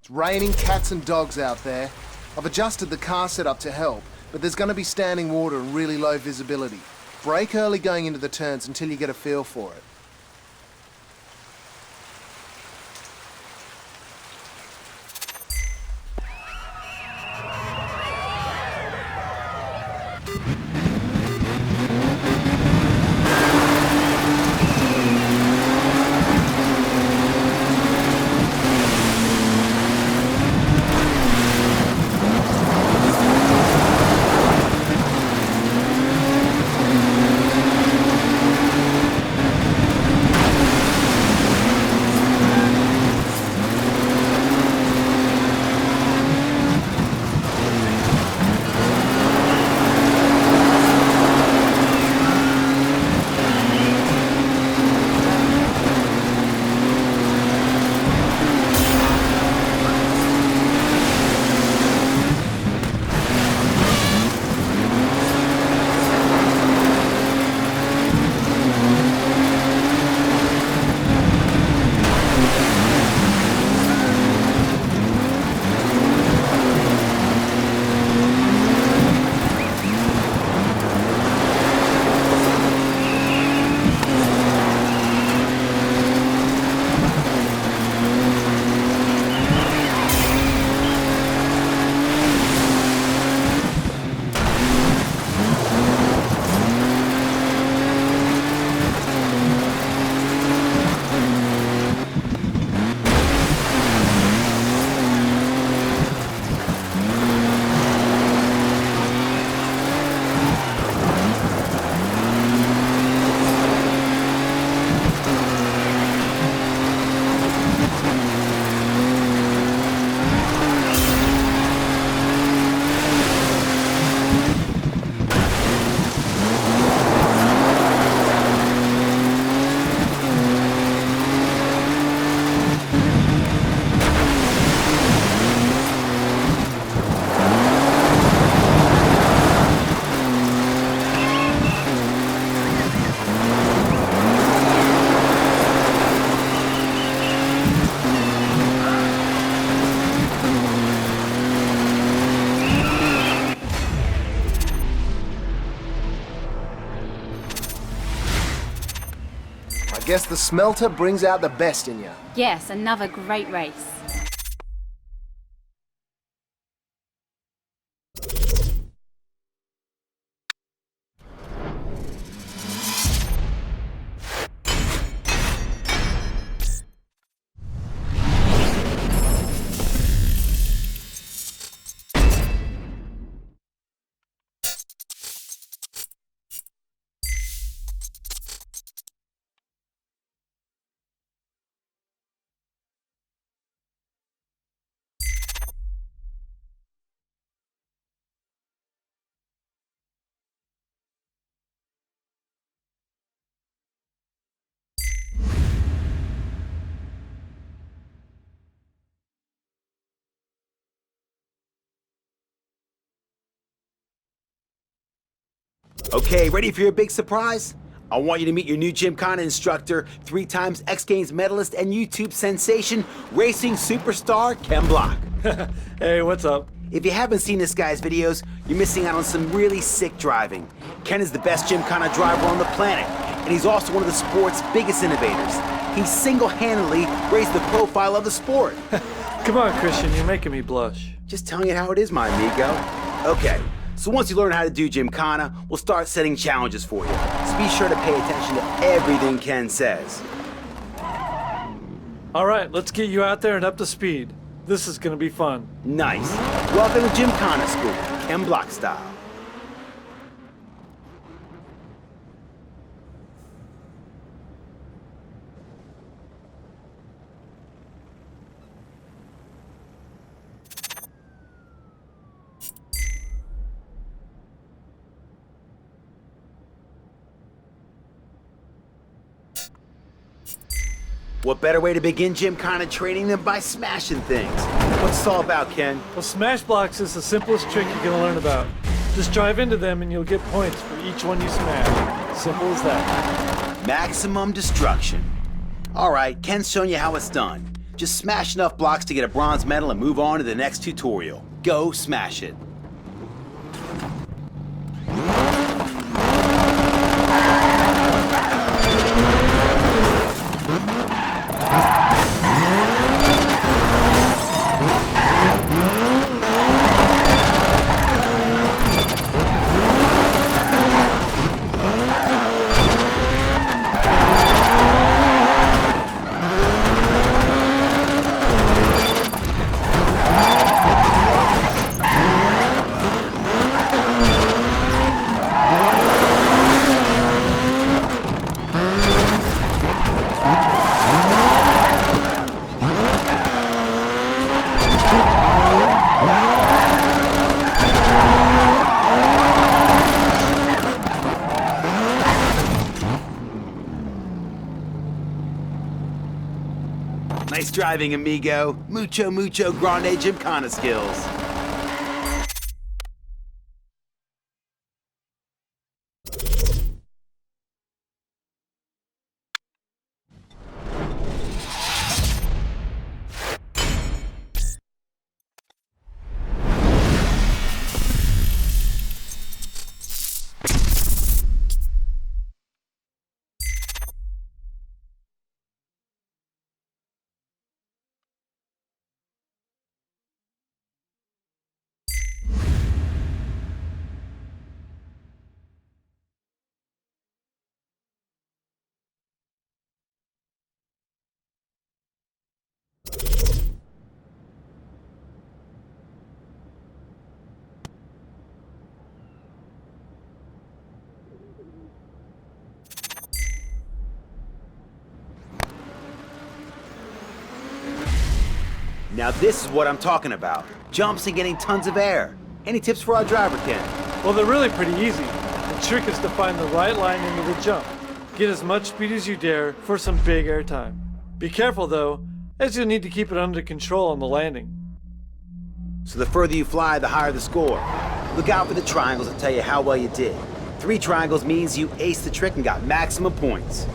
It's raining cats and dogs out there. I've adjusted the car setup to help, but there's going to be standing water and really low visibility. Brake early going into the turns until you get a feel for it. I guess the smelter brings out the best in you. Yes, another great race. Okay, ready for your big surprise? I want you to meet your new Gymkhana instructor, 3 times X Games medalist and YouTube sensation, racing superstar Ken Block. Hey, what's up? If you haven't seen this guy's videos, you're missing out on some really sick driving. Ken is the best Gymkhana driver on the planet, and he's also one of the sport's biggest innovators. He single-handedly raised the profile of the sport. Come on, Christian, you're making me blush. Just telling you how it is, my amigo. Okay, so once you learn how to do Gymkhana, we'll start setting challenges for you. So be sure to pay attention to everything Ken says. All right, let's get you out there and up to speed. This is gonna be fun. Nice. Welcome to Gymkhana School, Ken Block style. What better way to begin Gymkhana training than by smashing things? What's this all about, Ken? Well, smash blocks is the simplest trick you're gonna learn about. Just drive into them and you'll get points for each one you smash. Simple as that. Maximum destruction. All right, Ken's shown you how it's done. Just smash enough blocks to get a bronze medal and move on to the next tutorial. Go smash it. Nice driving, amigo. Mucho grande gymkhana skills. Now this is what I'm talking about. Jumps and getting tons of air. Any tips for our driver, Ken? Well, they're really pretty easy. The trick is to find the right line into the jump. Get as much speed as you dare for some big air time. Be careful though, as you'll need to keep it under control on the landing. So the further you fly, the higher the score. Look out for the triangles to tell you how well you did. 3 triangles means you aced the trick and got maximum points.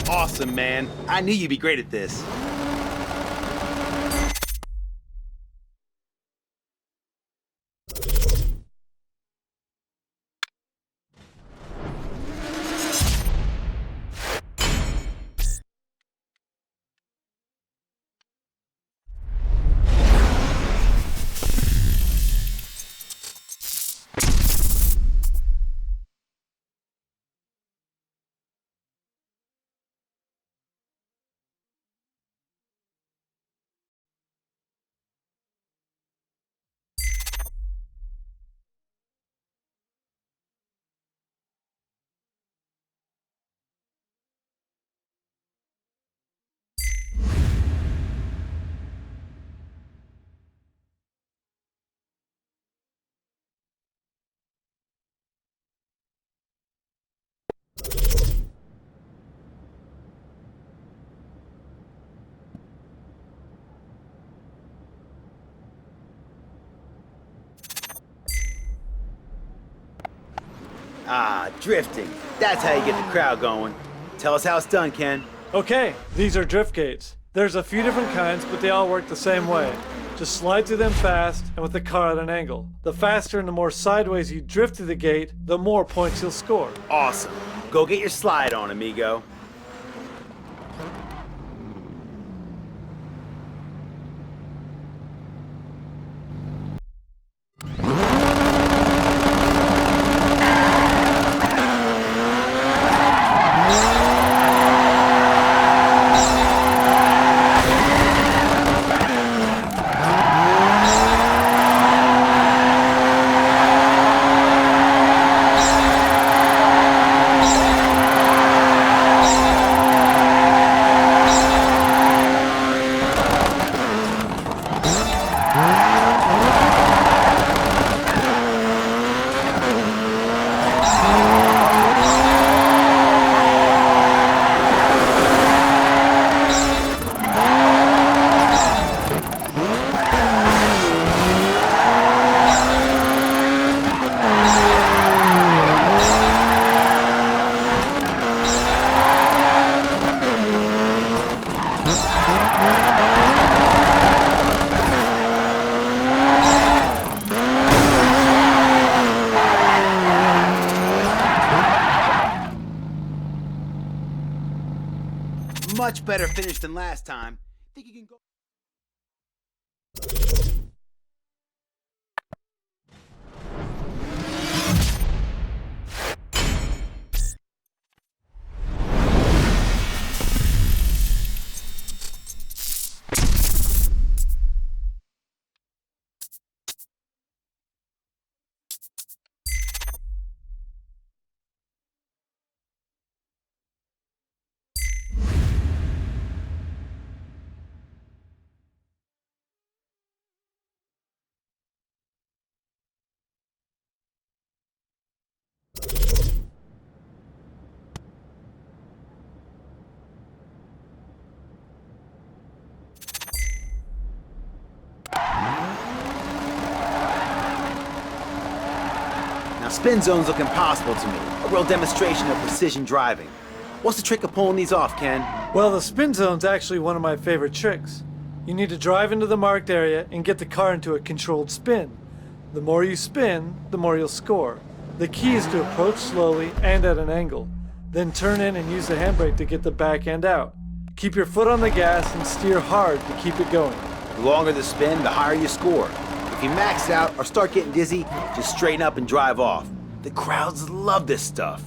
Awesome, man. I knew you'd be great at this. Ah, drifting. That's how you get the crowd going. Tell us how it's done, Ken. Okay, these are drift gates. There's a few different kinds, but they all work the same way. Just slide through them fast and with the car at an angle. The faster and the more sideways you drift through the gate, the more points you'll score. Awesome. Go get your slide on, amigo. much better finish than last time. Think you can go? Spin zones look impossible to me. A real demonstration of precision driving. What's the trick of pulling these off, Ken? Well, the spin zone's actually one of my favorite tricks. You need to drive into the marked area and get the car into a controlled spin. The more you spin, the more you'll score. The key is to approach slowly and at an angle. Then turn in and use the handbrake to get the back end out. Keep your foot on the gas and steer hard to keep it going. The longer the spin, the higher you score. If you max out or start getting dizzy, just straighten up and drive off. The crowds love this stuff.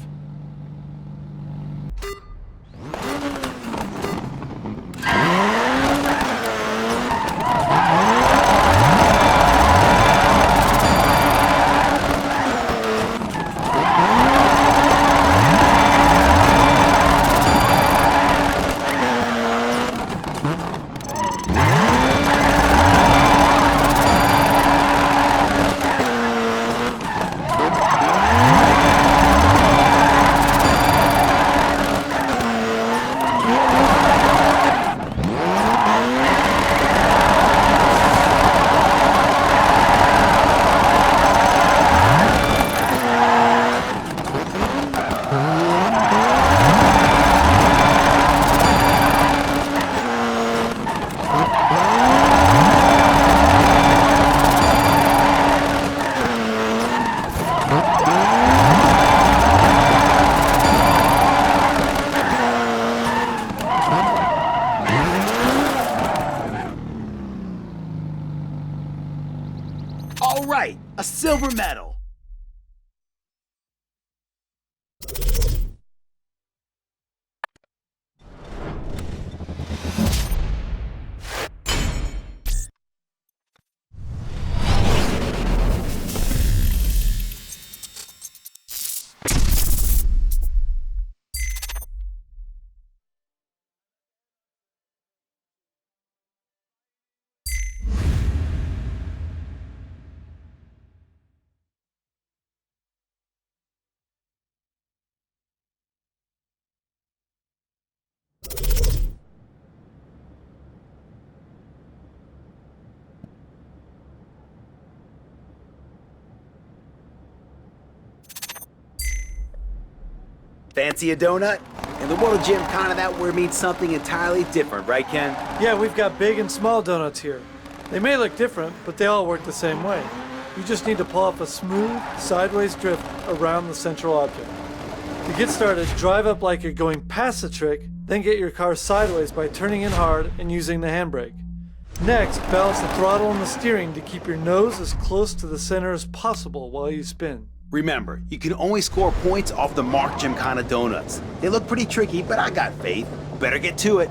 All right, a silver medal. Fancy a donut? In the world of Gymkhana, that word means something entirely different, right, Ken? Yeah, we've got big and small donuts here. They may look different, but they all work the same way. You just need to pull off a smooth, sideways drift around the central object. To get started, drive up like you're going past the trick, then get your car sideways by turning in hard and using the handbrake. Next, balance the throttle and the steering to keep your nose as close to the center as possible while you spin. Remember, you can only score points off the marked Gymkhana donuts. They look pretty tricky, but I got faith. Better get to it.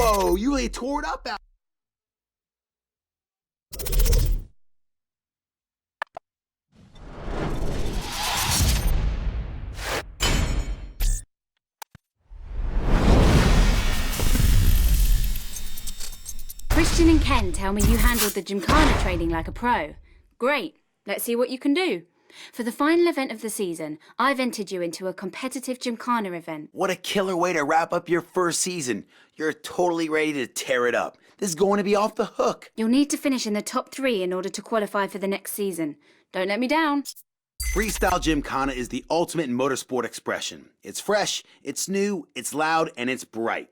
Whoa, you really tore it up out. Christian and Ken tell me you handled the Gymkhana training like a pro. Great, let's see what you can do. For the final event of the season, I've entered you into a competitive Gymkhana event. What a killer way to wrap up your first season. You're totally ready to tear it up. This is going to be off the hook. You'll need to finish in the top 3 in order to qualify for the next season. Don't let me down. Freestyle Gymkhana is the ultimate motorsport expression. It's fresh, it's new, it's loud, and it's bright.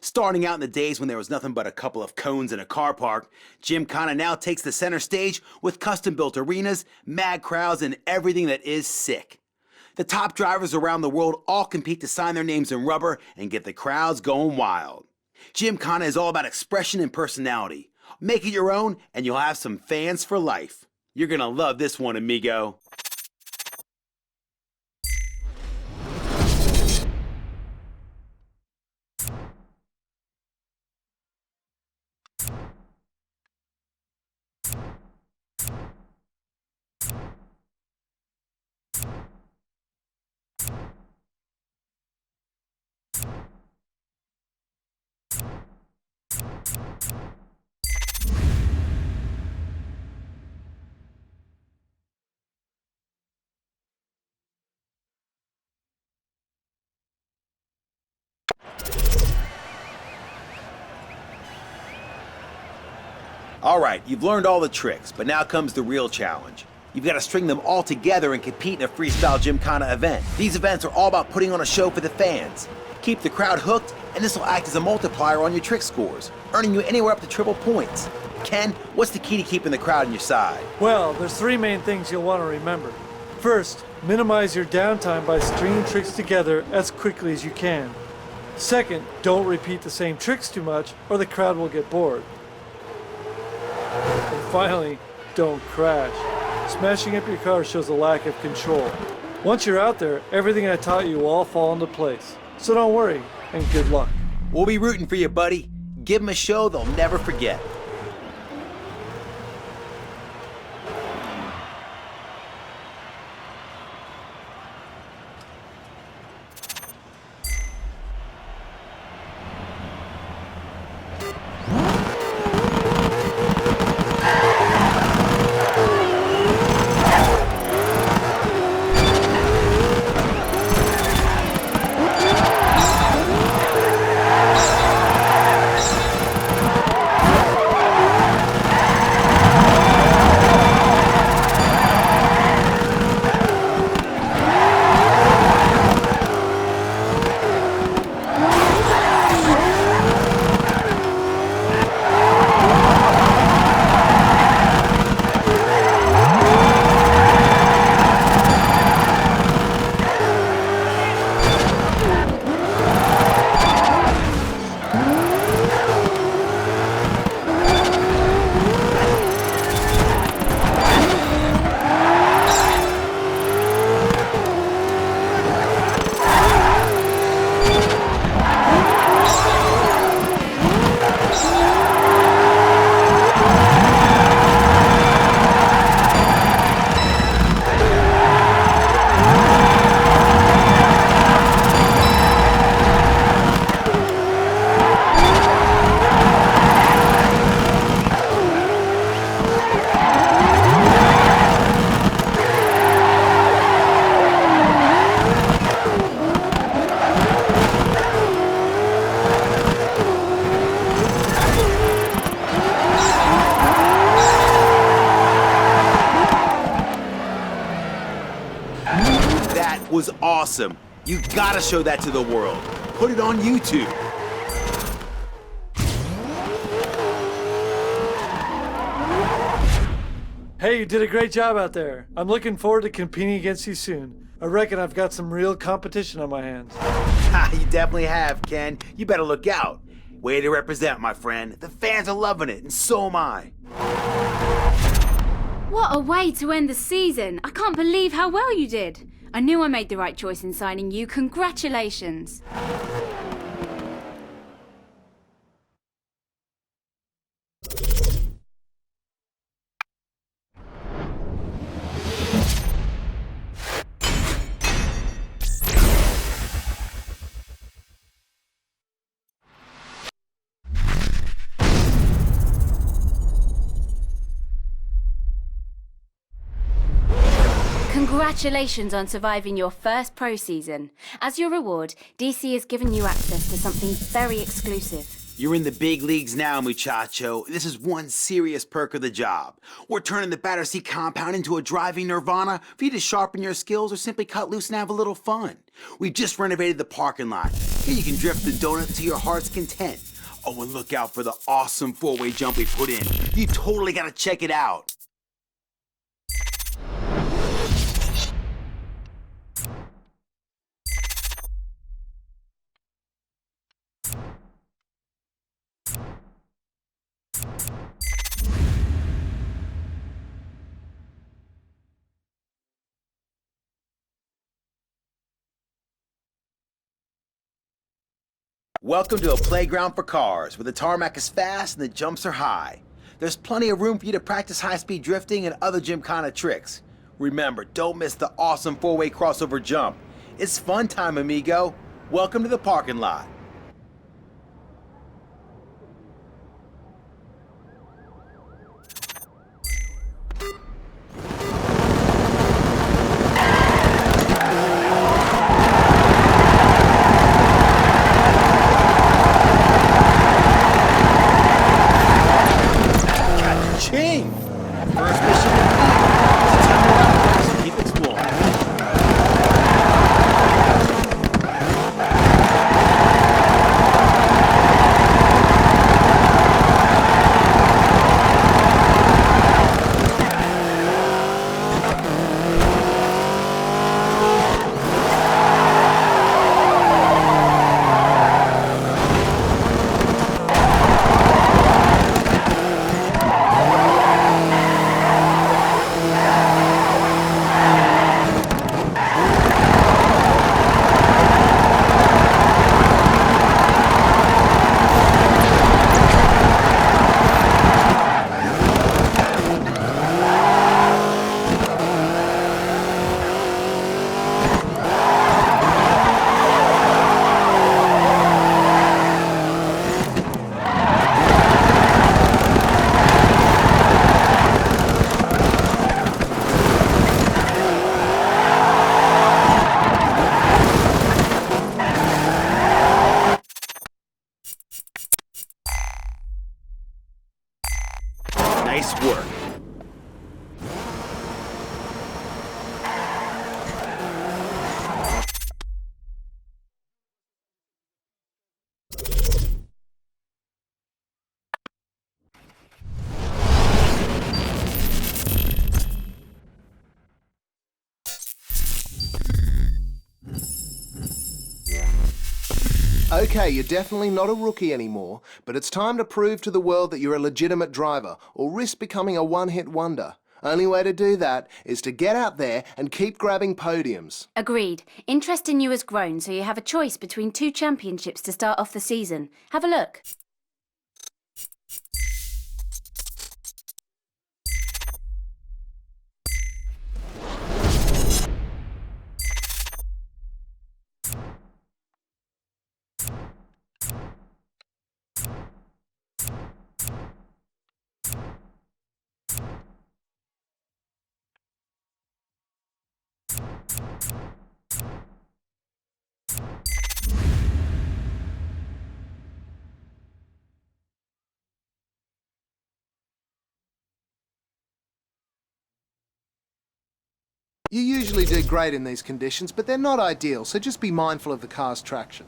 Starting out in the days when there was nothing but a couple of cones in a car park, Gymkhana now takes the center stage with custom-built arenas, mad crowds, and everything that is sick. The top drivers around the world all compete to sign their names in rubber and get the crowds going wild. Gymkhana is all about expression and personality. Make it your own and you'll have some fans for life. You're gonna love this one, amigo. Alright, you've learned all the tricks, but now comes the real challenge. You've got to string them all together and compete in a freestyle Gymkhana event. These events are all about putting on a show for the fans. Keep the crowd hooked, and this will act as a multiplier on your trick scores, earning you anywhere up to triple points. Ken, what's the key to keeping the crowd on your side? Well, there's 3 main things you'll want to remember. First, minimize your downtime by stringing tricks together as quickly as you can. Second, don't repeat the same tricks too much or the crowd will get bored. And finally, don't crash. Smashing up your car shows a lack of control. Once you're out there, everything I taught you will all fall into place. So don't worry, and good luck. We'll be rooting for you, buddy. Give them a show they'll never forget. Was awesome. You gotta show that to the world. Put it on YouTube. Hey, you did a great job out there. I'm looking forward to competing against you soon. I reckon I've got some real competition on my hands. Ha, you definitely have, Ken. You better look out. Way to represent, my friend. The fans are loving it, and so am I. What a way to end the season. I can't believe how well you did. I knew I made the right choice in signing you. Congratulations. Congratulations on surviving your first pro season. As your reward, DC has given you access to something very exclusive. You're in the big leagues now, muchacho. This is one serious perk of the job. We're turning the Battersea compound into a driving nirvana for you to sharpen your skills or simply cut loose and have a little fun. We've just renovated the parking lot. Here you can drift the donut to your heart's content. Oh, and look out for the awesome four-way jump we put in. You totally gotta check it out. Welcome to a playground for cars, where the tarmac is fast and the jumps are high. There's plenty of room for you to practice high-speed drifting and other gymkhana tricks. Remember, don't miss the awesome four-way crossover jump. It's fun time, amigo. Welcome to the parking lot. Ching! First mission complete. It's time to run, so keep exploring. Nice work. Okay, you're definitely not a rookie anymore, but it's time to prove to the world that you're a legitimate driver, or risk becoming a one-hit wonder. Only way to do that is to get out there and keep grabbing podiums. Agreed. Interest in you has grown, so you have a choice between 2 championships to start off the season. Have a look. You usually do great in these conditions, but they're not ideal, so just be mindful of the car's traction.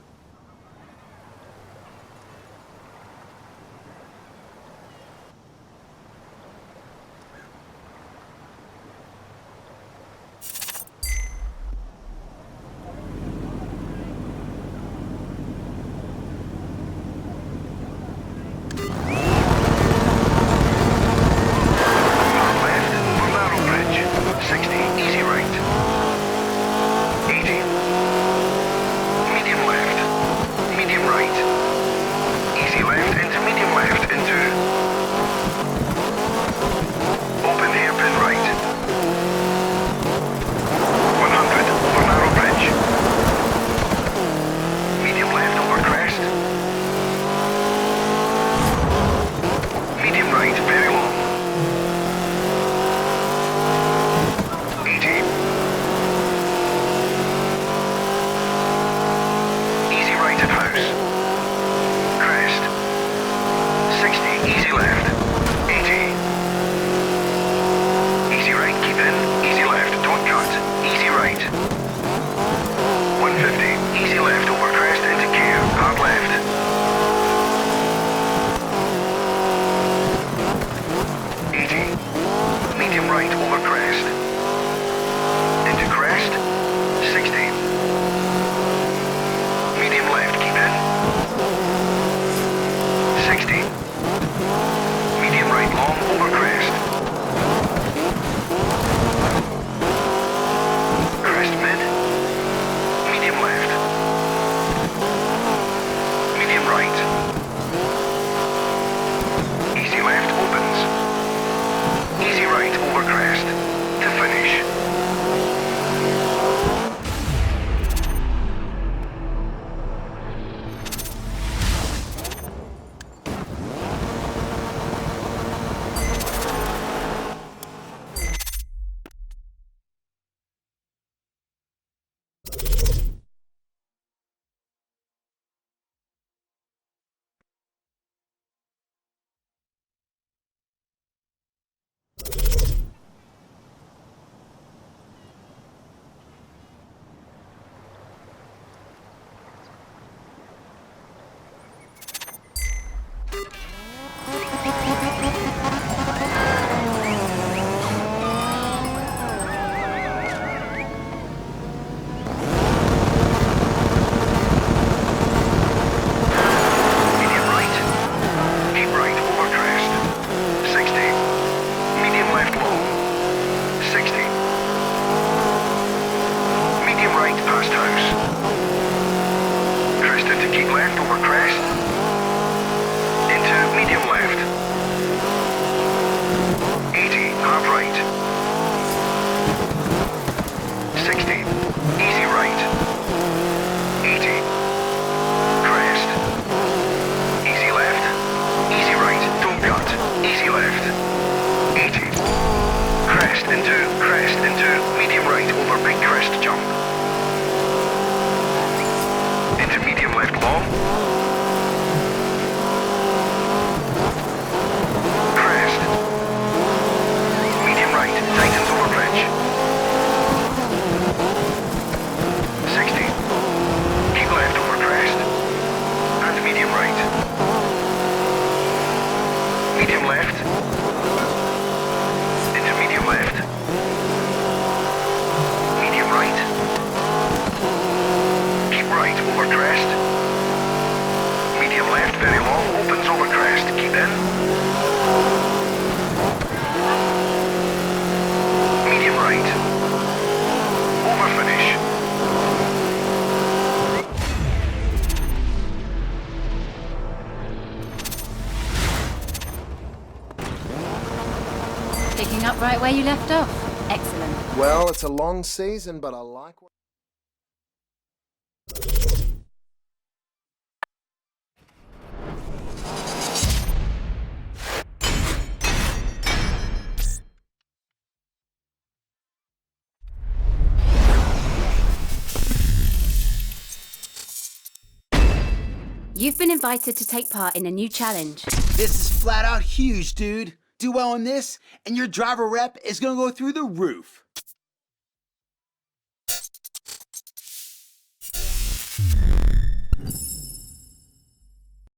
long. Crest. Medium right, tightens over bridge. 60. Keep left over crest. And medium right. Medium left. Into medium left. Medium right. Keep right over crest. Medium left, very long, opens over crest. Keep in. Medium right. Over finish. Picking up right where you left off. Excellent. Well, it's a long season, but I like what... You've been invited to take part in a new challenge. This is flat out huge, dude. Do well on this, and your driver rep is gonna go through the roof.